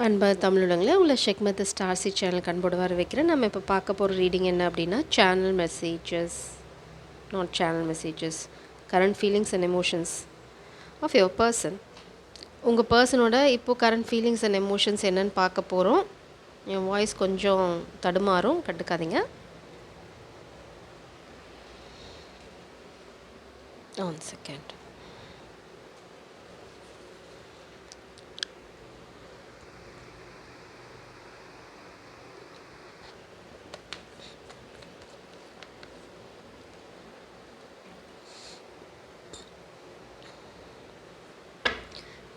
அன்பா தமிழுடங்களே உங்களை ஷெக்மத் ஸ்டார்சி சேனல் கண்போடு வர வைக்கிறேன். நம்ம இப்போ பார்க்க போகிற ரீடிங் என்ன அப்படின்னா channel messages, not channel messages, current feelings and emotions of your person. உங்கள் பர்சனோட இப்போது கரண்ட் ஃபீலிங்ஸ் அண்ட் எமோஷன்ஸ் என்னன்னு பார்க்க போகிறோம். என் வாய்ஸ் கொஞ்சம் தடுமாறும், கண்டுக்காதீங்க. One second.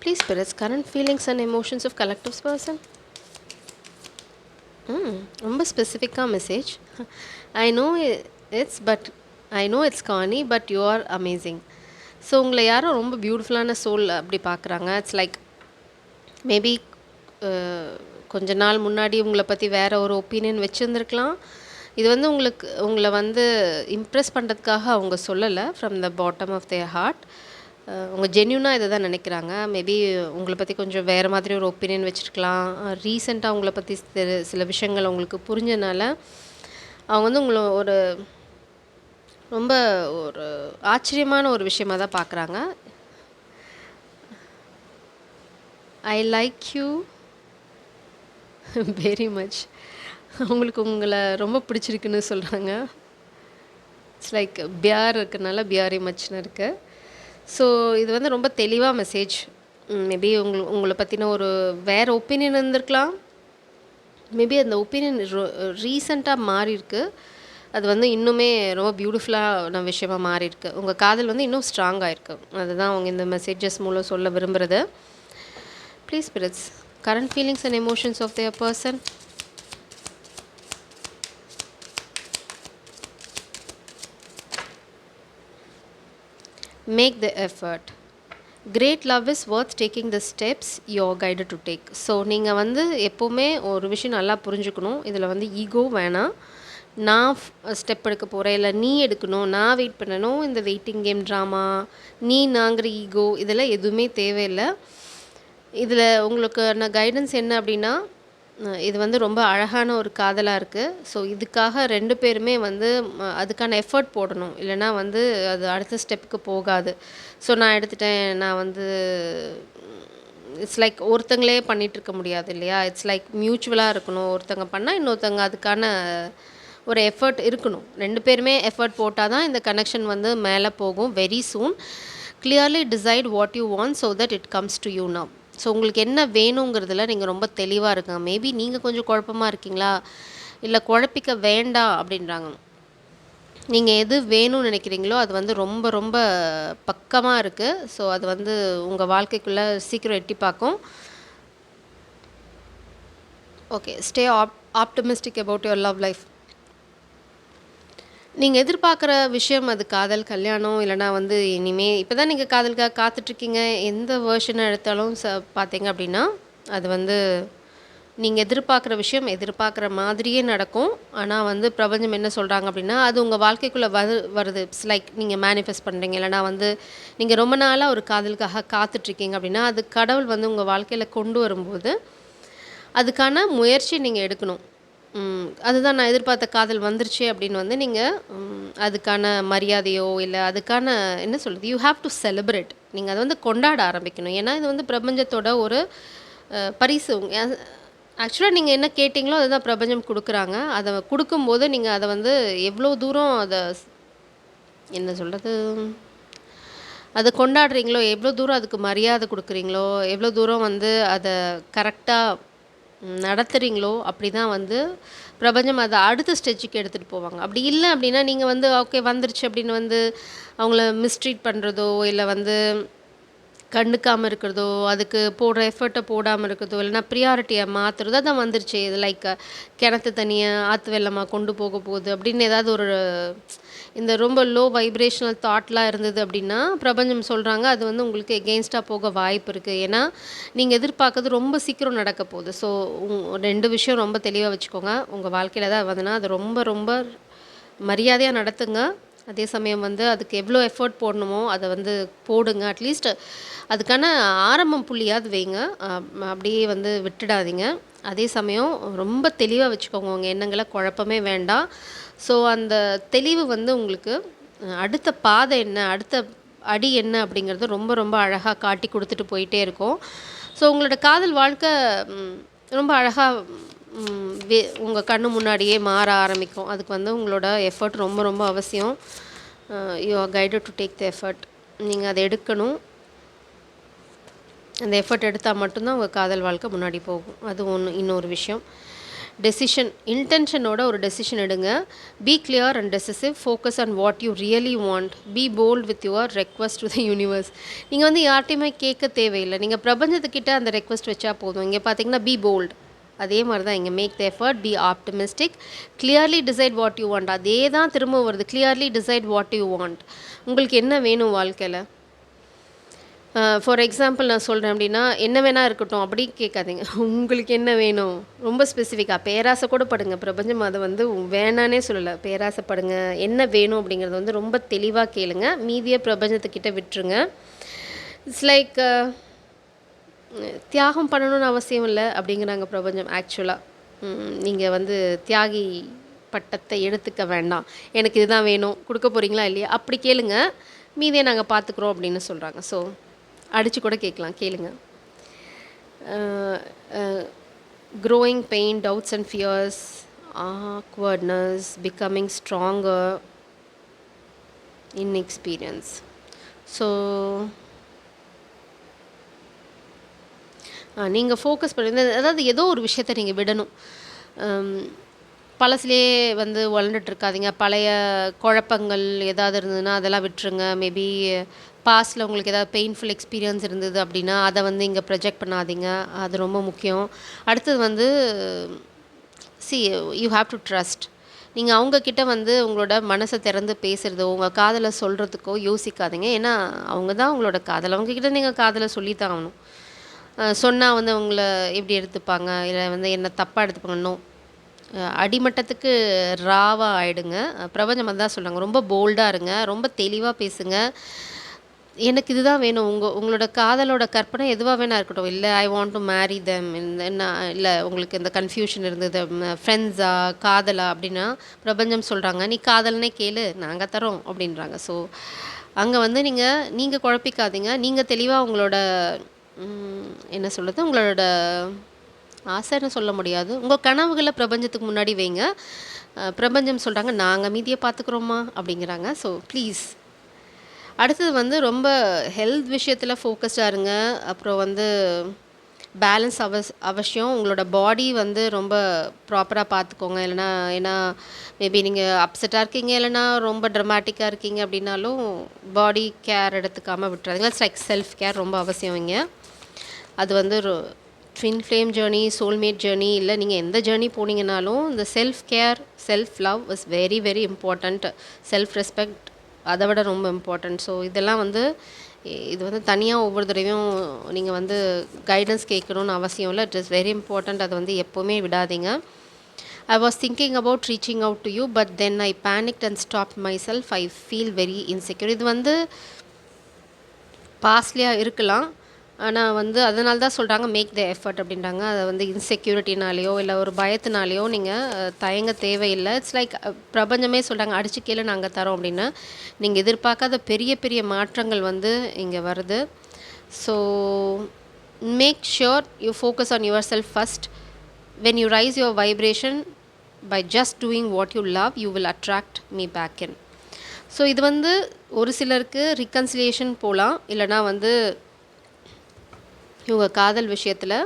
Please spirits, current feelings and emotions of collectives person. ரொம்ப ஸ்பெசிஃபிக்காக message. I know it's Carney but you are amazing. So உங்களை யாரோ ரொம்ப பியூட்டிஃபுல்லான சோல் அப்படி பார்க்குறாங்க. இட்ஸ் லைக் மேபி கொஞ்ச நாள் முன்னாடி உங்களை பற்றி வேறு ஒரு ஒப்பீனியன் வச்சுருந்துருக்கலாம். இது வந்து உங்களை இம்ப்ரெஸ் பண்ணுறதுக்காக அவங்க சொல்லலை. From the bottom of their heart அவங்க ஜென்யூனாக இதை தான் நினைக்கிறாங்க. மேபி உங்களை பற்றி கொஞ்சம் வேறு மாதிரி ஒரு ஒப்பீனியன் வச்சுருக்கலாம். ரீசெண்டாக உங்களை பற்றி சில விஷயங்கள் அவங்களுக்கு புரிஞ்சனால அவங்க உங்களை ரொம்ப ஒரு ஆச்சரியமான ஒரு விஷயமாக தான் பார்க்குறாங்க. I like you very much. அவங்களுக்கு உங்களை ரொம்ப பிடிச்சிருக்குன்னு சொல்கிறாங்க. இட்ஸ் லைக் பியார் இருக்கிறனால பியாரி மச்னு இருக்குது. ஸோ இது ரொம்ப தெளிவாக மெசேஜ். மேபி உங்களை பற்றின ஒரு வேறு ஒப்பீனியன் இருந்திருக்கலாம். மேபி அந்த ஒப்பீனியன் ரீசண்டாக மாறியிருக்கு. அது இன்னுமே ரொம்ப பியூட்டிஃபுல்லான விஷயமாக மாறியிருக்கு. உங்கள் காதல் இன்னும் ஸ்ட்ராங்காக இருக்குது. அதுதான் அவங்க இந்த மெசேஜஸ் மூலம் சொல்ல விரும்புகிறது. Please spirits, current feelings and emotions of their person. Make the effort. Great love is worth taking the steps you are guided to take. So நீங்கள் எப்போவுமே ஒரு விஷயம் நல்லா புரிஞ்சுக்கணும். இதில் ஈகோ வேணாம். நான் ஸ்டெப் எடுக்க போகிறேன், இல்லை நீ எடுக்கணும், நான் வெயிட் பண்ணணும், இந்த வெயிட்டிங் கேம் ட்ராமா, நாங்கிற ஈகோ, இதெல்லாம் எதுவுமே தேவையில்லை. இதில் உங்களுக்கு கைடன்ஸ் என்ன அப்படின்னா, இது ரொம்ப அழகான ஒரு காதலாக இருக்குது. ஸோ இதுக்காக 2 பேருமே அதுக்கான எஃபர்ட் போடணும். இல்லைனா அது அடுத்த ஸ்டெப்புக்கு போகாது. ஸோ நான் எடுத்துட்டேன், நான் இட்ஸ் லைக் ஒருத்தங்களே பண்ணிகிட்ருக்க முடியாது இல்லையா? இட்ஸ் லைக் மியூச்சுவலாக இருக்கணும். ஒருத்தங்க பண்ணால் இன்னொருத்தங்க அதுக்கான ஒரு எஃபர்ட் இருக்கணும். 2 பேருமே எஃபர்ட் போட்டால் தான் இந்த கனெக்ஷன் மேலே போகும். Very soon. Clearly decide what you want so that it comes to you now. So உங்களுக்கு என்ன வேணுங்கிறதுல நீங்கள் ரொம்ப தெளிவாக இருங்க. மேபி நீங்கள் கொஞ்சம் குழப்பமாக இருக்கீங்களா, இல்லை குழப்பிக்க வேண்டாம் அப்படின்றாங்க. நீங்கள் எது வேணும்னு நினைக்கிறீங்களோ அது ரொம்ப ரொம்ப பக்கமாக இருக்குது. ஸோ அது உங்கள் வாழ்க்கைக்குள்ளே சீக்கிரம் எட்டி பார்க்கும். Okay, stay optimistic about your love life. நீங்கள் எதிர்பார்க்குற விஷயம் அது காதல், கல்யாணம், இல்லைனா இனிமேல் இப்போ தான் நீங்கள் காதலுக்காக காத்துட்ருக்கீங்க. எந்த வேர்ஷனை எடுத்தாலும் பார்த்தீங்க அப்படின்னா அது நீங்கள் எதிர்பார்க்குற விஷயம் எதிர்பார்க்குற மாதிரியே நடக்கும். ஆனால் பிரபஞ்சம் என்ன சொல்கிறாங்க அப்படின்னா, அது உங்கள் வாழ்க்கைக்குள்ளே வருது. இட்ஸ் லைக் நீங்கள் மேனிஃபெஸ்ட் பண்ணுறீங்க. இல்லைனா நீங்கள் ரொம்ப நாளாக ஒரு காதலுக்காக காத்துட்ருக்கீங்க அப்படின்னா அது கடவுள் உங்கள் வாழ்க்கையில் கொண்டு வரும்போது அதுக்கான முயற்சி நீங்கள் எடுக்கணும். அதுதான் நான் எதிர்பார்த்த காதல் வந்துருச்சு அப்படின்னு நீங்கள் அதுக்கான மரியாதையோ இல்லை அதுக்கான என்ன சொல்கிறது, யூ ஹாவ் டு செலிப்ரேட். நீங்கள் அதை கொண்டாட ஆரம்பிக்கணும். ஏன்னா இது பிரபஞ்சத்தோட ஒரு பரிசு. ஆக்சுவலாக நீங்கள் என்ன கேட்டிங்களோ அதுதான் பிரபஞ்சம் கொடுக்குறாங்க. அதை கொடுக்கும்போது நீங்கள் அதை எவ்வளோ தூரம் அதை என்ன சொல்கிறது, அதை கொண்டாடுறீங்களோ, எவ்வளோ தூரம் அதுக்கு மரியாதை கொடுக்குறீங்களோ, எவ்வளோ தூரம் அதை கரெக்டாக நடத்துகிறீங்களோ அப்படி தான் பிரபஞ்சம் அதை அடுத்த ஸ்டெஜுக்கு எடுத்துகிட்டு போவாங்க. அப்படி இல்லை அப்படின்னா நீங்கள் ஓகே வந்துருச்சு அப்படின்னு அவங்கள மிஸ்ட்ரீட் பண்ணுறதோ, இல்லை கண்டுக்காமல் இருக்கிறதோ, அதுக்கு போடுற எஃபர்ட்டை போடாமல் இருக்கிறதோ, இல்லைனா ப்ரியாரிட்டியை மாற்றுறதோ, தான் வந்துருச்சு. இது லைக் கிணத்து தண்ணியை ஆற்று வெள்ளமாக கொண்டு போக போகுது அப்படின்னு ஏதாவது ஒரு இந்த ரொம்ப லோ வைப்ரேஷனல் தாட்லாம் இருந்தது அப்படின்னா பிரபஞ்சம் சொல்கிறாங்க அது உங்களுக்கு எகெயின்ஸ்டாக போக வாய்ப்பு இருக்குது. ஏன்னா நீங்கள் எதிர்பார்க்கறது ரொம்ப சீக்கிரம் நடக்க போகுது. ஸோ 2 விஷயம் ரொம்ப தெளிவாக வச்சுக்கோங்க. உங்கள் வாழ்க்கையில் தான் அது ரொம்ப ரொம்ப மரியாதையாக நடத்துங்க. அதே சமயம் வந்து அதுக்கு எவ்வளோ எஃபோர்ட் போடணுமோ அதை வந்து போடுங்க. அட்லீஸ்ட் அதுக்கான ஆரம்பம் புள்ளியாவது வைங்க. அப்படியே வந்து விட்டுடாதீங்க. அதே சமயம் ரொம்ப தெளிவாக வச்சுக்கோங்க. உங்கள் எண்ணங்களை குழப்பமே வேண்டாம். ஸோ அந்த தெளிவு வந்து உங்களுக்கு அடுத்த பாதை என்ன, அடுத்த அடி என்ன அப்படிங்கிறது ரொம்ப ரொம்ப அழகாக காட்டி கொடுத்துட்டு போயிட்டே இருக்கும். ஸோ உங்களோட காதல் வாழ்க்கை ரொம்ப அழகாக உங்கள் கண்ணு முன்னாடியே மாற ஆரம்பிக்கும். அதுக்கு வந்து உங்களோட எஃபர்ட் ரொம்ப ரொம்ப அவசியம். You are guided to take the effort. நீங்கள் அதை எடுக்கணும். அந்த எஃபர்ட் எடுத்தால் மட்டும்தான் உங்கள் காதல் வாழ்க்கை முன்னாடி போகும். அது இன்னொரு விஷயம். டெசிஷன் இன்டென்ஷனோட ஒரு டெசிஷன் எடுங்க. B clear and decisive. Focus on what you really want. B bolt with your request to the universe. நீங்கள் வந்து யார்ட்டையுமே கேட்க தேவையில்லை. நீங்கள் பிரபஞ்சத்துக்கிட்ட அந்த ரெக்வஸ்ட் வச்சா போதும். இங்கே பார்த்தீங்கன்னா பி போல்ட், அதே மாதிரி தான் இங்கே make the effort, be optimistic, clearly decide what you want. அதே தான் திரும்ப வருது, clearly decide what you want. உங்களுக்கு என்ன வேணும் வாழ்க்கையில்? ஃபார் எக்ஸாம்பிள் நான் சொல்கிறேன் அப்படின்னா, என்ன வேணால் இருக்கட்டும் அப்படி கேட்காதீங்க. உங்களுக்கு என்ன வேணும் ரொம்ப ஸ்பெசிஃபிக்காக பேராசை கூட படுங்க. பிரபஞ்சம் அதை வந்து வேணானே சொல்லலை, பேராசைப்படுங்க. என்ன வேணும் அப்படிங்கிறது வந்து ரொம்ப தெளிவாக கேளுங்க. மீதியை பிரபஞ்சத்துக்கிட்ட விட்டுருங்க. இட்ஸ் லைக் தியாகம் பண்ணணும்னு அவசியம் இல்லை அப்படிங்கிறாங்க பிரபஞ்சம். ஆக்சுவலாக நீங்கள் வந்து தியாகி பட்டத்தை எடுத்துக்க வேண்டாம். எனக்கு இதுதான் வேணும், கொடுக்க போகிறீங்களா இல்லையா அப்படி கேளுங்க, மீதியை நாங்கள் பார்த்துக்குறோம் அப்படின்னு சொல்கிறாங்க. ஸோ அடித்து கூட கேட்கலாம், கேளுங்க. growing pain, doubts and fears, awkwardness, becoming stronger in experience. So நீங்கள் ஃபோக்கஸ் பண்ணி, அதாவது ஏதோ ஒரு விஷயத்தை நீங்கள் விடணும். பழசுலேயே வந்து வளர்ந்துட்டுருக்காதீங்க. பழைய குழப்பங்கள் ஏதாவது இருந்ததுன்னா அதெல்லாம் விட்டுருங்க. மேபி பாஸ்ட்டில் உங்களுக்கு ஏதாவது பெயின்ஃபுல் எக்ஸ்பீரியன்ஸ் இருந்தது அப்படின்னா அதை வந்து இங்கே ப்ரொஜெக்ட் பண்ணாதீங்க. அது ரொம்ப முக்கியம். அடுத்தது வந்து யூ ஹாவ் டு ட்ரஸ்ட். நீங்கள் அவங்கக்கிட்ட வந்து உங்களோட மனசை திறந்து பேசுகிறதோ உங்கள் காதலை சொல்கிறதுக்கோ யோசிக்காதீங்க. ஏன்னா அவங்க தான் உங்களோட காதல். அவங்கக்கிட்ட நீங்கள் காதலை சொல்லித்தான் ஆகணும். சொன்னால் வந்து அவங்கள எப்படி எடுத்துப்பாங்க, இல்லை வந்து என்ன தப்பாக எடுத்துப்பாங்கன்னோ. அடிமட்டத்துக்கு ராவாக ஆகிடுங்க. பிரபஞ்சம் தான் சொல்கிறாங்க, ரொம்ப போல்டாக இருங்க, ரொம்ப தெளிவாக பேசுங்க. எனக்கு இதுதான் வேணும். உங்களோட காதலோட கற்பனை எதுவாக வேணா இருக்கட்டும். இல்லை I want to marry them, என்ன இல்லை உங்களுக்கு இந்த கன்ஃபியூஷன் இருந்தது, ஃப்ரெண்ட்ஸா காதலா அப்படின்னா பிரபஞ்சம் சொல்கிறாங்க, நீ காதல்னே கேளு, நாங்கள் தரோம் அப்படின்றாங்க. ஸோ அங்கே வந்து நீங்கள் குழப்பிக்காதீங்க. நீங்கள் தெளிவாக உங்களோட என்ன சொல்கிறது, உங்களோட ஆசைன்னு சொல்ல முடியாது, உங்கள் கனவுகளை பிரபஞ்சத்துக்கு முன்னாடி வைங்க. பிரபஞ்சம் சொல்கிறாங்க, நாங்கள் மீதியை பார்த்துக்குறோமா அப்படிங்கிறாங்க. So please. அடுத்தது வந்து ரொம்ப ஹெல்த் விஷயத்தில் ஃபோக்கஸ்டாக இருங்க. அப்புறம் வந்து பேலன்ஸ் அவசியம். உங்களோட பாடி வந்து ரொம்ப ப்ராப்பராக பார்த்துக்கோங்க. இல்லைனா ஏன்னா மேபி நீங்கள் அப்செட்டாக இருக்கீங்க, இல்லைனா ரொம்ப ட்ரமாட்டிக்காக இருக்கீங்க அப்படின்னாலும் பாடி கேர் எடுத்துக்காமல் விட்டுறாதீங்க. இட்ஸ் லைக் செல்ஃப் கேர் ரொம்ப அவசியம் இங்கே. அது வந்து twin flame journey, soulmate journey, இல்லை நீங்கள் எந்த ஜேர்னி போனீங்கன்னாலும் இந்த self care, self love is very very important. Self respect அதை விட ரொம்ப இம்பார்ட்டண்ட். ஸோ இதெல்லாம் வந்து இது வந்து தனியாக ஒவ்வொரு தடவையும் நீங்கள் வந்து கைடன்ஸ் கேட்கணுன்னு அவசியம் இல்லை. It is very important. அதை வந்து எப்போவுமே விடாதீங்க. I was thinking about reaching out to you, but then I panicked and stopped myself. I feel very insecure. இது வந்து பாஸ்ட்லியாக இருக்கலாம். ஆனால் வந்து அதனால தான் சொல்கிறாங்க மேக் த எஃபர்ட் அப்படின்றாங்க. அதை வந்து இன்செக்யூரிட்டினாலேயோ இல்லை ஒரு பயத்தினாலேயோ நீங்கள் தயங்க தேவையில்லை. இட்ஸ் லைக் பிரபஞ்சமே சொல்கிறாங்க, அடிச்சு கீழே நாங்கள் தரோம் அப்படின்னு. நீங்கள் எதிர்பார்க்காத பெரிய பெரிய மாற்றங்கள் வந்து இங்கே வருது. So make sure you focus on yourself first. when you rise your vibration by just doing what you love, you will attract me back in. So இது வந்து ஒரு சிலருக்கு ரிகன்சிலியேஷன் போகலாம், இல்லைனா வந்து இவங்க காதல் விஷயத்தில்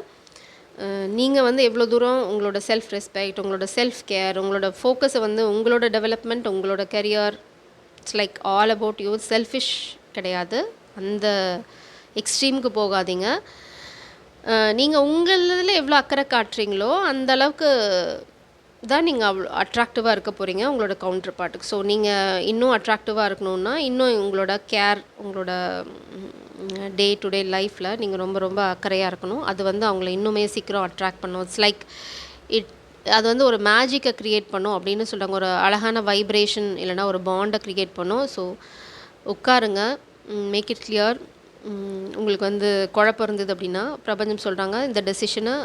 நீங்கள் வந்து எவ்வளோ தூரம் உங்களோட செல்ஃப் ரெஸ்பெக்ட், உங்களோட செல்ஃப் கேர், உங்களோட ஃபோக்கஸை வந்து உங்களோட டெவலப்மெண்ட், உங்களோட career, it's like all about you. Selfish கிடையாது, அந்த எக்ஸ்ட்ரீமுக்கு போகாதீங்க. நீங்கள் உங்களில் எவ்வளோ அக்கறை காட்டுறீங்களோ அந்த அளவுக்கு தான் நீங்கள் அவ்வளோ அட்ராக்டிவாக இருக்க போகிறீங்க உங்களோட கவுண்டர் பார்ட்டுக்கு. ஸோ நீங்கள் இன்னும் அட்ராக்டிவாக இருக்கணுன்னா இன்னும் உங்களோட கேர், உங்களோட டே டு டே லைஃப்பில் நீங்கள் ரொம்ப ரொம்ப அக்கறையாக இருக்கணும். அது வந்து அவங்கள இன்னுமே சீக்கிரம் அட்ராக்ட் பண்ணும். இட்ஸ் லைக் அது வந்து ஒரு மேஜிக்கை க்ரியேட் பண்ணும் அப்படின்னு சொல்கிறாங்க. ஒரு அழகான வைப்ரேஷன் இல்லைனா ஒரு பாண்டை க்ரியேட் பண்ணும். ஸோ உட்காருங்க, மேக் இட் கிளியர். உங்களுக்கு வந்து குழப்பம் இருந்தது அப்படின்னா பிரபஞ்சம் சொல்கிறாங்க இந்த டெசிஷனை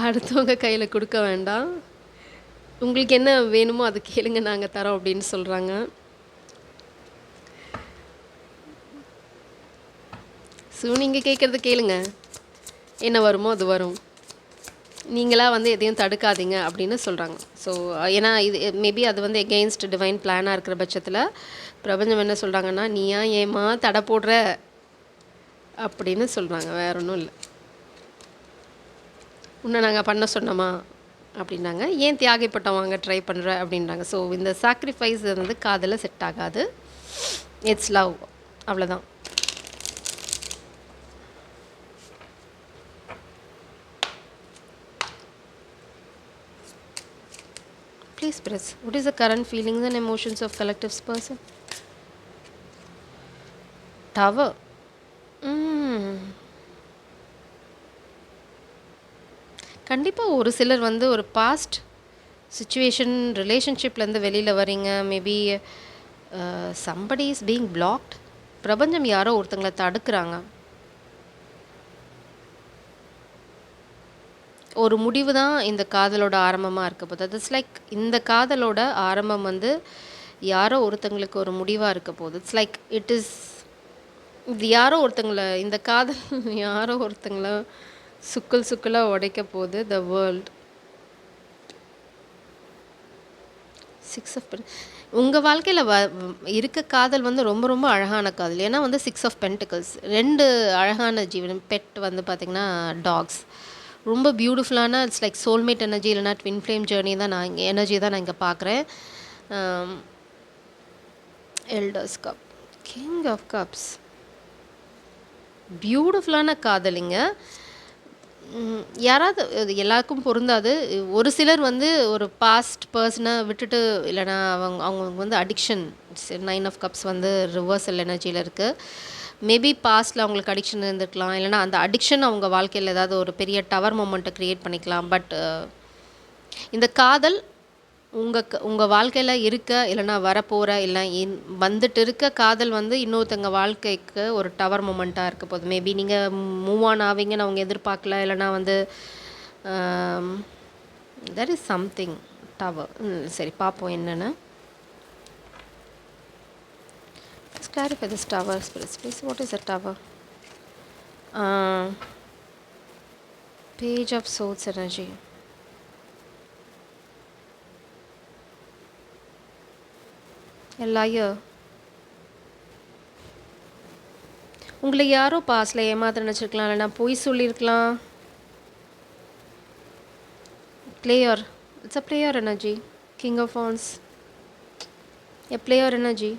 அடுத்தவங்க கையில் கொடுக்க வேண்டாம், உங்களுக்கு என்ன வேணுமோ அது கேளுங்க, நாங்கள் தரோம் அப்படின்னு சொல்கிறாங்க. ஸோ நீங்கள் கேட்குறது கேளுங்க, என்ன வருமோ அது வரும், நீங்களாக வந்து எதையும் தடுக்காதீங்க அப்படின்னு சொல்கிறாங்க. ஸோ ஏன்னா இது மேபி அது வந்து எகெயின்ஸ்ட் டிவைன் பிளானாக இருக்கிற பட்சத்தில் பிரபஞ்சம் என்ன சொல்கிறாங்கன்னா, நீயா ஏமா தடை போடுற அப்படின்னு சொல்கிறாங்க, வேற ஒன்றும் இல்லை. இன்னும் நாங்கள் பண்ண சொன்னோமா அப்படின்னாங்க, ஏன் தியாகிப்பட்டம் வாங்க ட்ரை பண்ணுற அப்படின்றாங்க. ஸோ இந்த சாக்ரிஃபைஸ் வந்து காதில் செட் ஆகாது, இட்ஸ் லவ், அவ்வளோதான். Please press. What is the current feelings and emotions of collective person? Tower. கண்டிப்பாக ஒரு சிலர் வந்து ஒரு பாஸ்ட் சுச்சுவேஷன் ரிலேஷன்ஷிப்லேருந்து வெளியில் வரீங்க. Maybe somebody is being blocked. பிரபஞ்சம் யாரோ ஒருத்தங்களை தடுக்கிறாங்க. ஒரு முடிவு தான் இந்த காதலோட ஆரம்பமாக இருக்க போகுது. இட்ஸ் லைக் இந்த காதலோட ஆரம்பம் வந்து யாரோ ஒருத்தங்களுக்கு ஒரு முடிவாக இருக்க போகுது. இட்ஸ் லைக் இது யாரோ ஒருத்தங்களை, இந்த காதல் யாரோ ஒருத்தங்களை சுக்கலாக உடைக்க போகுது. த வேர்ல்ட் 6 ஆஃப் உங்கள் வாழ்க்கையில் இருக்க காதல் வந்து ரொம்ப ரொம்ப அழகான காதல். ஏன்னா வந்து 6 ஆஃப் பென்டிகல்ஸ், 2 அழகான ஜீவனம். பெட் வந்து பார்த்திங்கன்னா டாக்ஸ், ரொம்ப பியூட்டிஃபுல்லான, இட்ஸ் லைக் சோல்மேட் எனர்ஜி இல்லைனா ட்வின் ஃப்ளேம் ஜேர்னி தான் நான் இங்கே பார்க்குறேன். Elders cup, king of cups, பியூட்டிஃபுல்லான காதலிங்க. யாராவது எல்லாருக்கும் பொருந்தாது. ஒரு சிலர் வந்து ஒரு பாஸ்ட் பர்சனை விட்டுட்டு, இல்லைனா அவங்க வந்து அடிக்ஷன், 9 ஆஃப் கப்ஸ் வந்து ரிவர்சல் எனர்ஜியில் இருக்குது. மேபி பாஸ்ட்டில் அவங்களுக்கு அடிக்ஷன் இருந்திருக்கலாம், இல்லைனா அந்த அடிக்ஷன் அவங்க வாழ்க்கையில் ஏதாவது ஒரு பெரிய டவர் மொமெண்ட்டை க்ரியேட் பண்ணிக்கலாம். பட் இந்த காதல் உங்கள் வாழ்க்கையில் இருக்க, இல்லைனா வரப்போகிற, இல்லை வந்துட்டு இருக்க காதல் வந்து இன்னொருத்தங்க வாழ்க்கைக்கு ஒரு டவர் மொமெண்ட்டாக இருக்க போகுது. மேபி நீங்கள் மூவ் ஆன் ஆவீங்கன்னு அவங்க எதிர்பார்க்கல, இல்லைனா வந்து தட் இஸ் சம்திங் டவர். சரி, பார்ப்போம் என்னென்னு. Let's clarify this tower, spirits, please. What is a tower? Page of Swords energy. A liar. உங்களை யாரோ பாஸ்டில் ஏமாத்த நினச்சிருக்கலாம், இல்லைனா பொய் சொல்லியிருக்கலாம். Player, it's a player energy. King of wands, a player energy.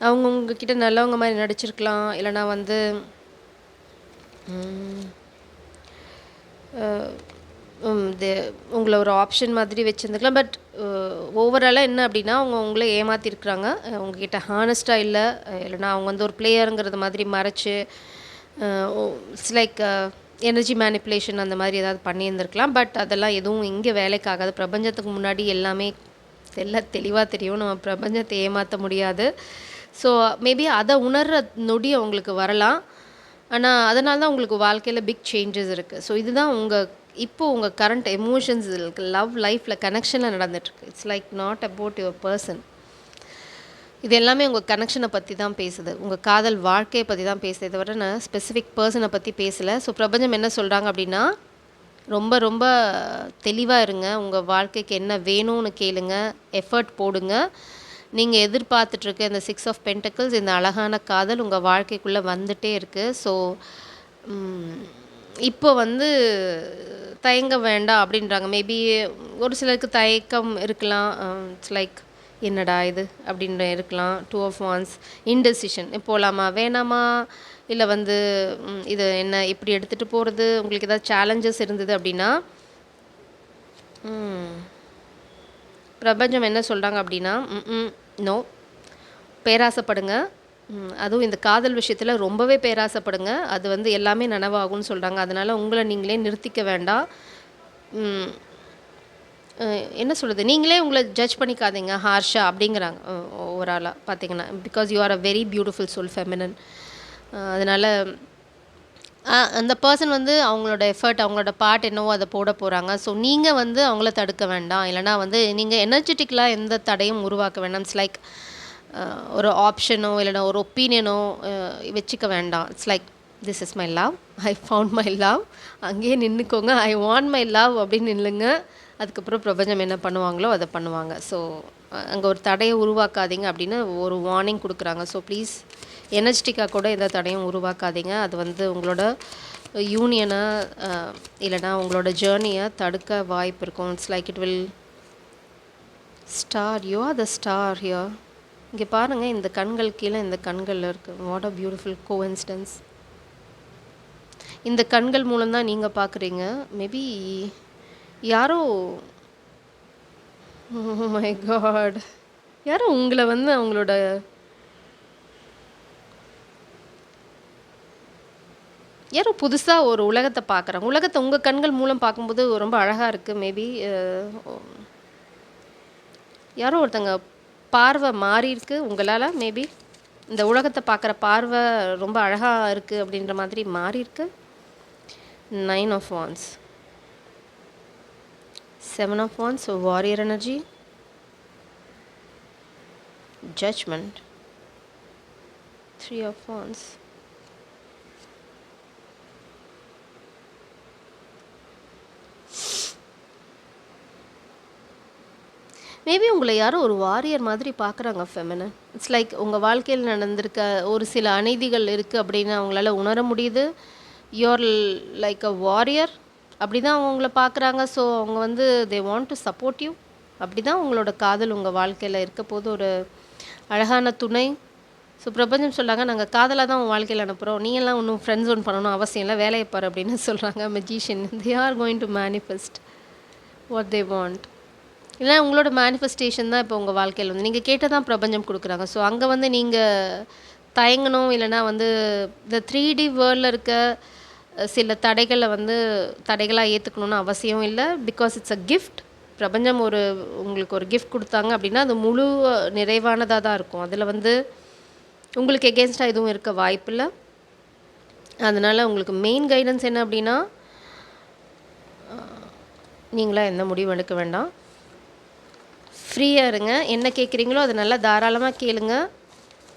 அவங்க உங்ககிட்ட நல்லவங்க மாதிரி நடிச்சிருக்கலாம், இல்லைனா வந்து உங்களை ஒரு ஆப்ஷன் மாதிரி வச்சுருந்துக்கலாம். பட் ஓவராலாக என்ன அப்படின்னா, அவங்க உங்களை ஏமாற்றிருக்கிறாங்க. உங்ககிட்ட ஹானஸ்ட்டாக இல்லை, இல்லைனா அவங்க வந்து ஒரு பிளேயருங்கிறது மாதிரி மறைச்சு, இட்ஸ் லைக் எனர்ஜி மேனிப்புலேஷன் அந்த மாதிரி ஏதாவது பண்ணியிருந்துருக்கலாம். பட் அதெல்லாம் எதுவும் இங்கே வேலைக்காகாது. பிரபஞ்சத்துக்கு முன்னாடி எல்லாமே எல்லாம் தெளிவாக தெரியும். நம்ம பிரபஞ்சத்தை ஏமாற்ற முடியாது. ஸோ மேபி அதை உணர்கிற நொடி அவங்களுக்கு வரலாம். ஆனால் அதனால தான் உங்களுக்கு வாழ்க்கையில் பிக் சேஞ்சஸ் இருக்குது. ஸோ இதுதான் இப்போது உங்கள் கரண்ட் எமோஷன்ஸ் இருக்குது, லவ் லைஃப்பில் கனெக்ஷனில் நடந்துகிட்ருக்கு. It's like not about your person. இது எல்லாமே உங்கள் கனெக்ஷனை பற்றி தான் பேசுது, உங்கள் காதல் வாழ்க்கையை பற்றி தான் பேசுது. இதை விட நான் ஸ்பெசிஃபிக் பர்சனை பற்றி பேசலை. ஸோ பிரபஞ்சம் என்ன சொல்கிறாங்க அப்படின்னா, ரொம்ப ரொம்ப தெளிவாக இருங்க. உங்கள் வாழ்க்கைக்கு என்ன வேணும்னு கேளுங்க, எஃபர்ட் போடுங்க. நீங்கள் எதிர்பார்த்துட்ருக்க இந்த 6 ஆஃப் பென்டக்கிள்ஸ், இந்த அழகான காதல் உங்கள் வாழ்க்கைக்குள்ளே வந்துகிட்டே இருக்குது. ஸோ இப்போ வந்து தயங்க வேண்டாம் அப்படின்றாங்க. மேபி ஒரு சிலருக்கு தயக்கம் இருக்கலாம். இட்ஸ் லைக் என்னடா இது அப்படின்ற இருக்கலாம். 2 ஆஃப் வான்ஸ், இன்டெசிஷன், போகலாமா வேணாமா, இல்லை வந்து இது என்ன இப்படி எடுத்துகிட்டு போகிறது. உங்களுக்கு ஏதாவது சேலஞ்சஸ் இருந்தது அப்படின்னா பிரபஞ்சம் என்ன சொல்கிறாங்க அப்படின்னா, நோ, பேராசைப்படுங்க, அதுவும் இந்த காதல் விஷயத்துல ரொம்பவே பேராசைப்படுங்க. அது வந்து எல்லாமே நனவாகும்னு சொல்றாங்க. அதனால உங்கள நீங்களே நிறுத்திக்க வேண்டாம். ம். அ என்ன சொல்றது? நீங்களே உங்கள ஜட்ஜ் பண்ணிக்காதீங்க ஹார்ஷா அப்படிங்கிறாங்க. ஓவராலா பார்த்தீங்கன்னா. Because you are a very beautiful soul feminine. அதனால அந்த பெர்சன் வந்து அவங்களோட எஃபர்ட், அவங்களோட பார்ட் என்னவோ அத போட போறாங்க. ஸோ நீங்க வந்து அவங்கள தடுக்க வேண்டாம். இல்லன்னா வந்து நீங்க எனர்ஜெட்டிக்கலா எந்த தடையும் உருவாக்க வேண்டாம். இட்ஸ் லைக் ஒரு ஆப்ஷனோ இல்லன்னா ஒரு ஒப்பீனியனோ வச்சுக்க வேண்டாம். It's like this is my love. I found my love. அங்கேயே நின்னுக்கோங்க. ஐ வாண்ட் மை லவ் அப்படின்னு நில்லுங்க. அதுக்கப்புறம் பிரபஞ்சம் என்ன பண்ணுவாங்களோ அத பண்ணுவாங்க. ஸோ அங்க ஒரு தடைய உருவாக்காதீங்க அப்படின்னு ஒரு வார்னிங் குடுக்குறாங்க. ஸோ ப்ளீஸ் எனர்ஜெட்டிக்கா கூட எந்த தடையும் உருவாக்காதீங்க. அது வந்து உங்களோட யூனியன அ இல்லன்னா உங்களோட ஜர்னிய தடுக்க வாய்ப்பு இருக்கும். It's like it will star. You are the star here. இங்க பாருங்க இந்த கண்கள் கீழ இந்த கண்கள் இருக்கு. What a beautiful coincidence. இந்த கண்கள் மூலம் தான் நீங்க பார்க்குறீங்க. மேபி யாரோ ஓ மை காட்! யாரோ உங்கள வந்து அவங்களோட யாரோ புதுசா ஒரு உலகத்த பார்க்குறாங்க. உலகத்த உங்க கண்கள் மூலம் பார்க்கும்போது ரொம்ப அழகா இருக்கு. மேபி யாரோ ஒருத்தங்க பார்வை மாறியிருக்கு உங்களால மேபி. இந்த உலகத்த பார்க்குற பார்வை ரொம்ப அழகா இருக்கு அப்படின்ற மாதிரி மாறியிருக்கு. 9 of wands. 7 of wands warrior energy. Judgement. 3 of wands. Maybe உங்கள யாரோ ஒரு வாரியர் மாதிரி பார்க்குறாங்க ஃபெமினின். இட்ஸ் லைக் உங்க வாழ்க்கையில நடந்திருக்க ஒரு சில அநீதிகள் இருக்கு அப்படின்னு அவங்களால உணர முடியுது. You are like a warrior. அப்படிதான் அவங்க உங்கள பார்க்குறாங்க. ஸோ அவங்க வந்து they want to support you. அப்படிதான் உங்களோட காதல் உங்க வாழ்க்கையில இருக்கப்போது ஒரு அழகான துணை. ஸோ பிரபஞ்சம் சொல்றாங்க, நாங்க காதலா தான் உன் வாழ்க்கையில அனுப்புறோம். நீ எல்லாம் ஒண்ணும் ஃப்ரெண்ட் ஜோன் பண்ணணும்னு அவசியம் இல்ல. வேலைய பாரு அப்படின்னு சொல்றாங்க. Magician. They are going to manifest what they want. இல்ல உங்களோட மேனிஃபெஸ்டேஷன் தான் இப்போ உங்க வாழ்க்கையில வந்து நீங்க கேட்டதான் பிரபஞ்சம் குடுக்குறாங்க. ஸோ அங்க வந்து நீங்க தயங்கணும் இல்லன்னா வந்து இந்த 3D வேர்ல்ட்ல இருக்க சில தடைகள வந்து தடைகளா ஏத்துக்கணும்னு அவசியம் இல்ல. Because it's a gift. பிரபஞ்சம் உங்களுக்கு ஒரு கிஃப்ட் குடுத்தாங்க அப்படின்னா, அது முழு நிறைவானதா தான் இருக்கும். அதுல வந்து உங்களுக்கு எகெயின்ஸ்டா எதுவும் இருக்க வாய்ப்பில்ல. அதனால உங்களுக்கு மெயின் கைடன்ஸ் என்ன அப்படின்னா, நீங்களா எந்த முடிவும் எடுக்க வேண்டாம். ஃப்ரீயா இருங்க. என்ன கேட்குறீங்களோ அத நல்லா தாராளமா கேளுங்க.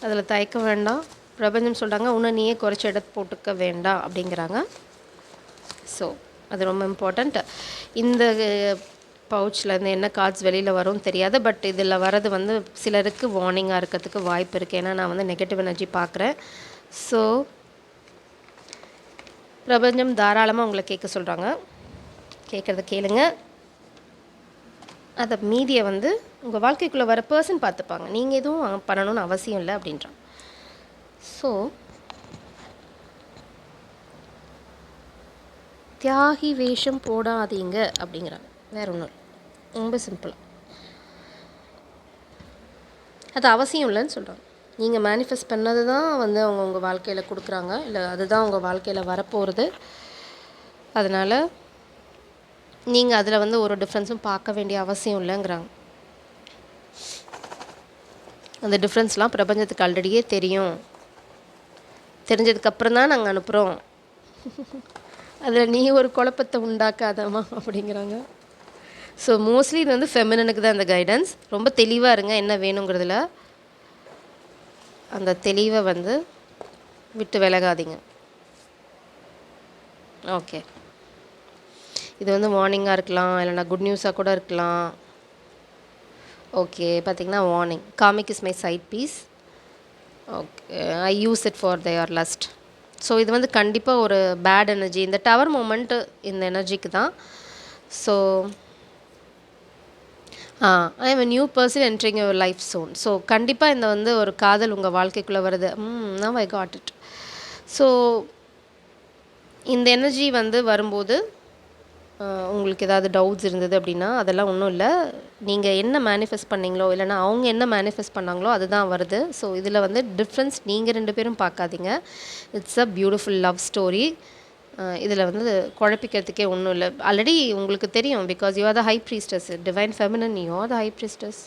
அதில தயக்கம் வேண்டாம். பிரபஞ்சம் சொல்றாங்க, "உன்ன நீயே குறைச்சு எடை போட்டுக்க வேண்டாம்" அப்படிங்கிறாங்க. ஸோ அது ரொம்ப இம்பார்ட்டண்ட். இந்த பவுச்லேருந்து என்ன கார்ட்ஸ் வெளியில வரும்னு தெரியாது. பட் இதில வர்றது வந்து சிலருக்கு வார்னிங்கா இருக்கிறதுக்கு வாய்ப்பு இருக்கு. ஏன்னா நான் வந்து நெகட்டிவ் எனர்ஜி பார்க்குறேன். ஸோ பிரபஞ்சம் தாராளமா உங்கள கேட்க சொல்றாங்க. கேட்கறத கேளுங்க. அத மீதிய வந்து உங்க வாழ்க்கைக்குள்ள வர பெர்சன் பார்த்துப்பாங்க. நீங்க எதுவும் பண்ணணும்னு அவசியம் இல்ல அப்படின்றாங்க. ஸோ தியாகி வேஷம் போடாதீங்க அப்படிங்கிறாங்க. வேற ஒண்ணும் இல்ல. ரொம்ப சிம்பிளா. அது அவசியம் இல்லன்னு சொல்றாங்க. நீங்க மேனிஃபெஸ்ட் பண்ணது தான் வந்து அவங்க உங்க வாழ்க்கையில குடுக்குறாங்க. இல்ல அதுதான் உங்க வாழ்க்கையில வரப்போறது. அதனால நீங்க அதில வந்து ஒரு டிஃபரன்ஸும் பார்க்க வேண்டிய அவசியம் இல்லங்கிறாங்க. அந்த டிஃபரன்ஸ்லாம் பிரபஞ்சத்துக்கு ஆல்ரெடியே தெரியும். தெரிஞ்சதுக்கு அப்புறம் தான் நாங்க அனுப்புறோம். அதில நீ ஒரு குழப்பத்த உண்டாக்காதம்மா அப்படிங்கிறாங்க. ஸோ மோஸ்ட்லி இது வந்து ஃபெமினினுக்கு தான் இந்த கைடன்ஸ். ரொம்ப தெளிவா இருங்க என்ன வேணுங்கிறதுல. அந்த தெளிவ வந்து விட்டு விலகாதீங்க. ஓகே. இது வந்து வார்னிங்கா இருக்கலாம். இல்லன்னா குட் நியூஸா கூட இருக்கலாம். ஓகே. பார்த்தீங்கன்னா warning. Comic is my side piece. Okay. I use it for their lust. So இது வந்து கண்டிப்பா ஒரு பேட் எனர்ஜி. இந்த டவர் மொமெண்ட் இந்த எனர்ஜிக்கு தான். So I am a new person entering your life soon. So கண்டிப்பா இந்த வந்து ஒரு காதல் உங்க வாழ்க்கைக்குள்ள வருது. Now I got it. So இந்த எனர்ஜி வந்து வரும்போது உங்களுக்கு ஏதாவது டவுட்ஸ் இருந்தது அப்படின்னா அதெல்லாம் ஒன்றும் இல்லை. நீங்கள் என்ன மேனிஃபெஸ்ட் பண்ணீங்களோ இல்லைனா அவங்க என்ன மேனிஃபெஸ்ட் பண்ணாங்களோ அதுதான் வருது. ஸோ இதில் வந்து டிஃப்ரென்ஸ் நீங்கள் 2 பேரும் பார்க்காதீங்க. It's a beautiful love story. இதில் வந்து குழப்பிக்கிறதுக்கே ஒன்றும் இல்லை. ஆல்ரெடி உங்களுக்கு தெரியும். Because you are the high priestess, divine feminine, you are the high priestess,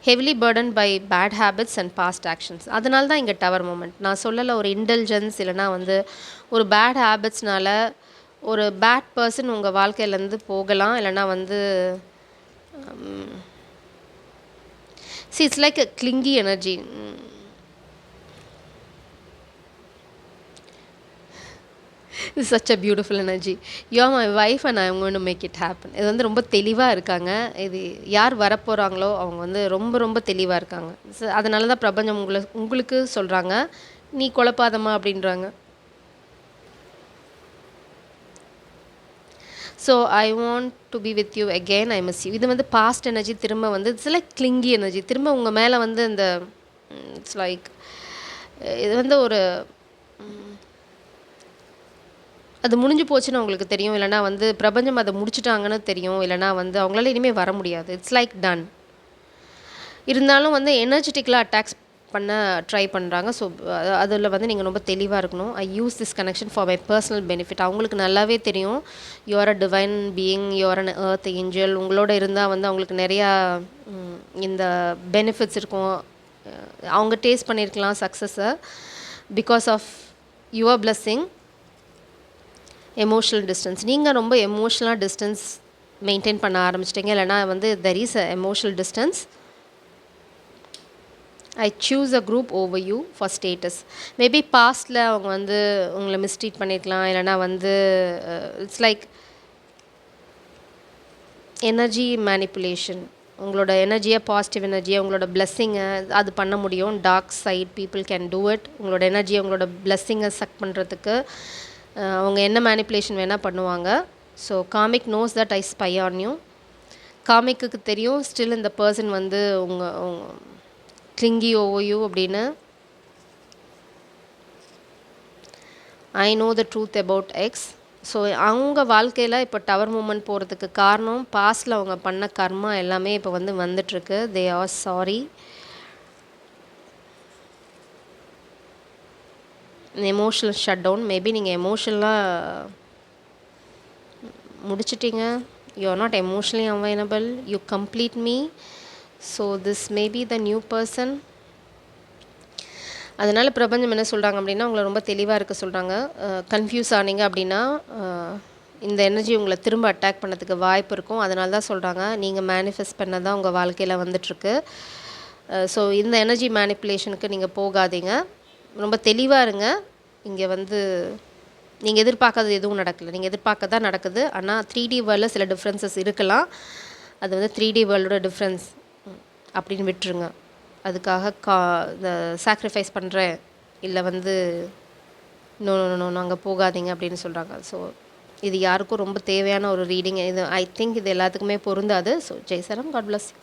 heavily burden by bad habits and past actions. அதனால தான் இங்கே டவர் மூமெண்ட். நான் சொல்லலை ஒரு இன்டெலிஜென்ஸ் இல்லைனா வந்து ஒரு பேட் ஹேபிட்ஸ்னால ஒரு பேட் பர்சன் உங்கள் வாழ்க்கையிலேருந்து போகலாம். இல்லைனா வந்து it's like a clingy energy. It's such a beautiful energy. You are my wife and I am going to make it happen. இது வந்து ரொம்ப தெளிவாக இருக்காங்க. இது யார் வரப்போகிறாங்களோ அவங்க வந்து ரொம்ப ரொம்ப தெளிவாக இருக்காங்க. அதனால தான் பிரபஞ்சம் உங்களுக்கு சொல்கிறாங்க, நீ குழப்பாதம்மா அப்படின்றாங்க. So I want to be with you again, I miss you. இது வந்து பாஸ்ட் எனர்ஜி. திரும்ப வந்து இட்ஸ் லைக் கிளிங்கி எனர்ஜி. திரும்ப உங்கள் மேலே வந்து இந்த இட்ஸ் லைக் இது வந்து ஒரு அது முடிஞ்சு போச்சுன்னு அவங்களுக்கு தெரியும். இல்லைனா வந்து பிரபஞ்சம் அதை முடிச்சுட்டாங்கன்னு தெரியும். இல்லைனா வந்து அவங்களால இனிமேல் வர முடியாது. It's like done. இருந்தாலும் வந்து எனர்ஜெட்டிக்கலாக அட்டாக்ஸ் பண்ண ட்ரை பண்ணுறாங்க. ஸோ அதில் வந்து நீங்கள் ரொம்ப தெளிவாக இருக்கணும். I use this connection for my personal benefit. அவங்களுக்கு நல்லாவே தெரியும் you are a divine being, you are an earth angel. உங்களோட இருந்தால் வந்து அவங்களுக்கு நிறையா இந்த பெனிஃபிட்ஸ் இருக்கும். அவங்க டேஸ்ட் பண்ணியிருக்கலாம் சக்ஸஸை. Because of your blessing. Emotional distance. நீங்கள் ரொம்ப எமோஷ்னலாக டிஸ்டன்ஸ் மெயின்டைன் பண்ண ஆரம்பிச்சிட்டிங்க. இல்லைனா வந்து there is a emotional distance. I choose a group over you for status. Maybe பாஸ்டில் அவங்க வந்து உங்களை மிஸ்ட்ரீட் பண்ணியிருக்கலாம். இல்லைனா வந்து இட்ஸ் லைக் எனர்ஜி மேனிப்புலேஷன். உங்களோட எனர்ஜியை, பாசிட்டிவ் எனர்ஜியை, உங்களோட பிளெஸ்ஸிங்கை அது பண்ண முடியும். Dark side people can do it. உங்களோட எனர்ஜியை, உங்களோட பிளெஸ்ஸிங்கை சக் பண்ணுறதுக்கு அவங்க என்ன மேனிப்புலேஷன் வேணால் பண்ணுவாங்க. So karmic knows that I spy on you. காமிக்கு தெரியும் ஸ்டில் இந்த பர்சன் வந்து உங்கள் கிளிங்கி ஓவர் யூ அப்படின்னு. I know the truth about X. So அவங்க வாழ்க்கையில் இப்போ டவர் மூமெண்ட் போகிறதுக்கு காரணம் பாஸ்டில் அவங்க பண்ண கர்மா எல்லாமே இப்போ வந்து வந்துட்டுருக்கு. They are sorry. Emotional shut down. Maybe நீங்கள் எமோஷனலாக முடிச்சிட்டிங்க. You are not emotionally available. You complete me. So this maybe the new person. அதனால் பிரபஞ்சம் என்ன சொல்கிறாங்க அப்படின்னா உங்களை ரொம்ப தெளிவாக இருக்க சொல்கிறாங்க. கன்ஃபியூஸ் ஆனீங்க அப்படின்னா இந்த எனர்ஜி உங்களை திரும்ப அட்டாக் பண்ணதுக்கு வாய்ப்பு இருக்கும். அதனால தான் சொல்கிறாங்க நீங்கள் மேனிஃபெஸ்ட் பண்ண தான் உங்கள் வாழ்க்கையில் வந்துட்டுருக்கு. ஸோ இந்த எனர்ஜி மேனிப்புலேஷனுக்கு நீங்கள் போகாதீங்க. ரொம்ப தெளிவாக இருங்க. இங்கே வந்து நீங்கள் எதிர்பார்க்காதது எதுவும் நடக்கலை. நீங்கள் எதிர்பார்க்க தான் நடக்குது. ஆனால் 3D வேர்ல்டில் சில டிஃப்ரென்சஸ் இருக்கலாம். அது வந்து 3D வேர்ல்டோட டிஃப்ரென்ஸ் அப்படின்னு விட்டுருங்க. அதுக்காக இந்த சாக்ரிஃபைஸ் பண்ணுறேன் இல்லை வந்து நோ நோ நோ நாங்கள் போகாதீங்க அப்படின்னு சொல்கிறாங்க. ஸோ இது யாருக்கும் ரொம்ப தேவையான ஒரு ரீடிங். இது ஐ திங்க் இது எல்லாத்துக்குமே பொருந்தாது. ஸோ ஜெய் சரம், காட் பிளஸ் யூ.